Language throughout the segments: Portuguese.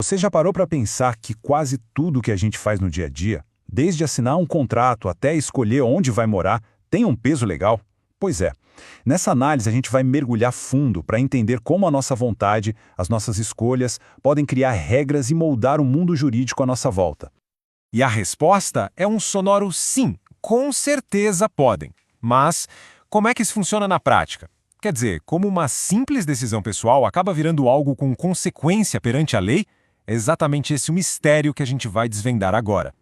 Você já parou para pensar que quase tudo que a gente faz no dia a dia, desde assinar um contrato até escolher onde vai morar, tem um peso legal? Pois é. Nessa análise a gente vai mergulhar fundo para entender como a nossa vontade, as nossas escolhas, podem criar regras e moldar o mundo jurídico à nossa volta. E a resposta é um sonoro sim, com certeza podem. Mas como é que isso funciona na prática? Quer dizer, como uma simples decisão pessoal acaba virando algo com consequência perante a lei? É exatamente esse o mistério que a gente vai desvendar agora.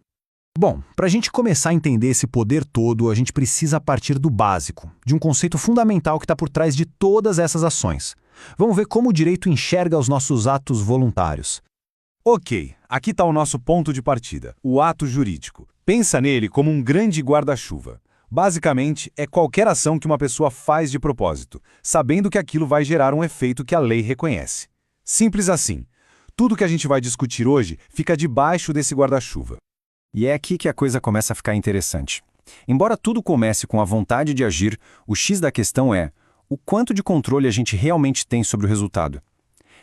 Bom, para a gente começar a entender esse poder todo, a gente precisa partir do básico, de um conceito fundamental que está por trás de todas essas ações. Vamos ver como o direito enxerga os nossos atos voluntários. Ok, aqui está o nosso ponto de partida, o ato jurídico. Pensa nele como um grande guarda-chuva. Basicamente, é qualquer ação que uma pessoa faz de propósito, sabendo que aquilo vai gerar um efeito que a lei reconhece. Simples assim. Tudo que a gente vai discutir hoje fica debaixo desse guarda-chuva. E é aqui que a coisa começa a ficar interessante. Embora tudo comece com a vontade de agir, o X da questão é o quanto de controle a gente realmente tem sobre o resultado.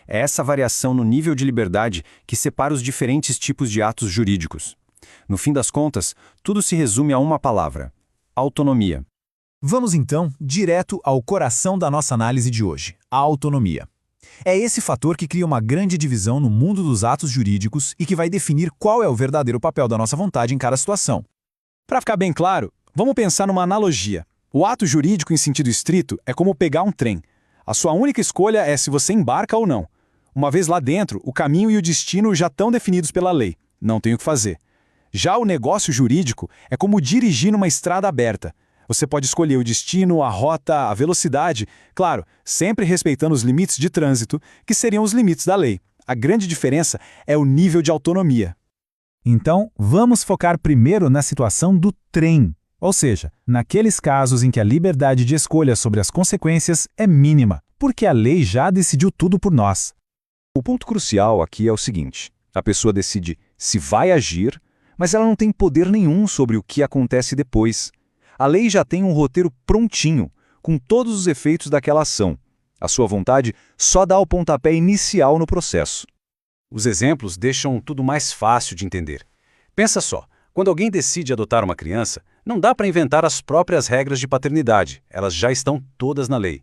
É essa variação no nível de liberdade que separa os diferentes tipos de atos jurídicos. No fim das contas, tudo se resume a uma palavra: autonomia. Vamos então direto ao coração da nossa análise de hoje, a autonomia. É esse fator que cria uma grande divisão no mundo dos atos jurídicos e que vai definir qual é o verdadeiro papel da nossa vontade em cada situação. Para ficar bem claro, vamos pensar numa analogia. O ato jurídico em sentido estrito é como pegar um trem. A sua única escolha é se você embarca ou não. Uma vez lá dentro, o caminho e o destino já estão definidos pela lei. Não tem o que fazer. Já o negócio jurídico é como dirigir numa estrada aberta. Você pode escolher o destino, a rota, a velocidade, claro, sempre respeitando os limites de trânsito, que seriam os limites da lei. A grande diferença é o nível de autonomia. Então, vamos focar primeiro na situação do trem, ou seja, naqueles casos em que a liberdade de escolha sobre as consequências é mínima, porque a lei já decidiu tudo por nós. O ponto crucial aqui é o seguinte: a pessoa decide se vai agir, mas ela não tem poder nenhum sobre o que acontece depois. A lei já tem um roteiro prontinho, com todos os efeitos daquela ação. A sua vontade só dá o pontapé inicial no processo. Os exemplos deixam tudo mais fácil de entender. Pensa só, quando alguém decide adotar uma criança, não dá para inventar as próprias regras de paternidade, elas já estão todas na lei.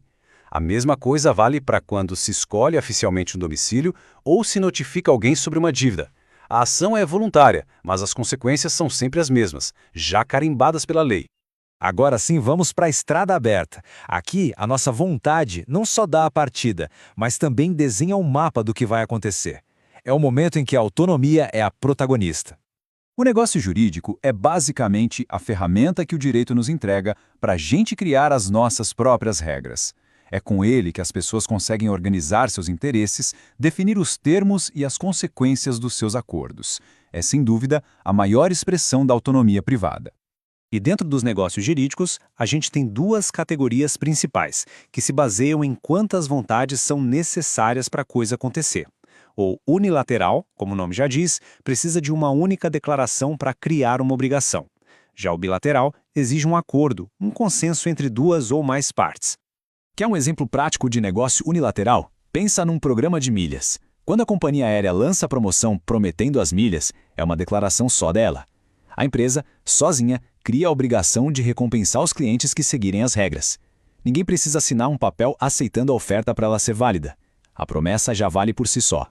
A mesma coisa vale para quando se escolhe oficialmente um domicílio ou se notifica alguém sobre uma dívida. A ação é voluntária, mas as consequências são sempre as mesmas, já carimbadas pela lei. Agora sim, vamos para a estrada aberta. Aqui, a nossa vontade não só dá a partida, mas também desenha um mapa do que vai acontecer. É o momento em que a autonomia é a protagonista. O negócio jurídico é basicamente a ferramenta que o direito nos entrega para a gente criar as nossas próprias regras. É com ele que as pessoas conseguem organizar seus interesses, definir os termos e as consequências dos seus acordos. É, sem dúvida, a maior expressão da autonomia privada. E dentro dos negócios jurídicos, a gente tem duas categorias principais, que se baseiam em quantas vontades são necessárias para a coisa acontecer. O unilateral, como o nome já diz, precisa de uma única declaração para criar uma obrigação. Já o bilateral exige um acordo, um consenso entre duas ou mais partes. Quer um exemplo prático de negócio unilateral? Pensa num programa de milhas. Quando a companhia aérea lança a promoção prometendo as milhas, é uma declaração só dela. A empresa, sozinha, cria a obrigação de recompensar os clientes que seguirem as regras. Ninguém precisa assinar um papel aceitando a oferta para ela ser válida. A promessa já vale por si só.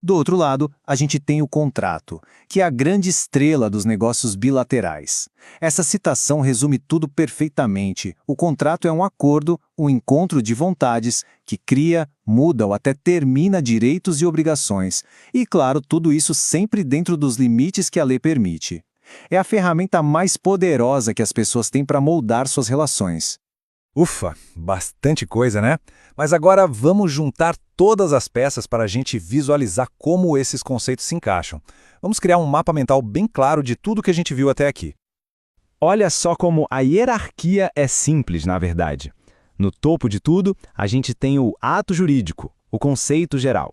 Do outro lado, a gente tem o contrato, que é a grande estrela dos negócios bilaterais. Essa citação resume tudo perfeitamente. O contrato é um acordo, um encontro de vontades, que cria, muda ou até termina direitos e obrigações. E, claro, tudo isso sempre dentro dos limites que a lei permite. É a ferramenta mais poderosa que as pessoas têm para moldar suas relações. Ufa, bastante coisa, né? Mas agora vamos juntar todas as peças para a gente visualizar como esses conceitos se encaixam. Vamos criar um mapa mental bem claro de tudo que a gente viu até aqui. Olha só como a hierarquia é simples, na verdade. No topo de tudo, a gente tem o ato jurídico, o conceito geral.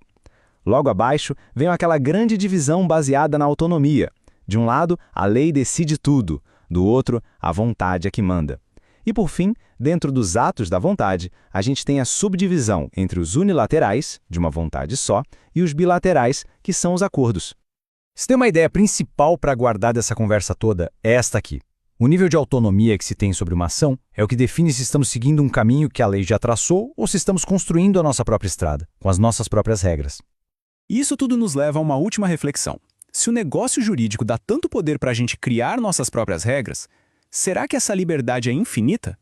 Logo abaixo, vem aquela grande divisão baseada na autonomia. De um lado, a lei decide tudo, do outro, a vontade é que manda. E por fim, dentro dos atos da vontade, a gente tem a subdivisão entre os unilaterais, de uma vontade só, e os bilaterais, que são os acordos. Se tem uma ideia principal para guardar dessa conversa toda, é esta aqui. O nível de autonomia que se tem sobre uma ação é o que define se estamos seguindo um caminho que a lei já traçou ou se estamos construindo a nossa própria estrada, com as nossas próprias regras. Isso tudo nos leva a uma última reflexão. Se o negócio jurídico dá tanto poder para a gente criar nossas próprias regras, será que essa liberdade é infinita?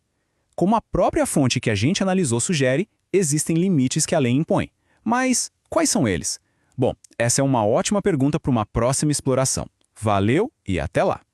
Como a própria fonte que a gente analisou sugere, existem limites que a lei impõe. Mas quais são eles? Bom, essa é uma ótima pergunta para uma próxima exploração. Valeu e até lá!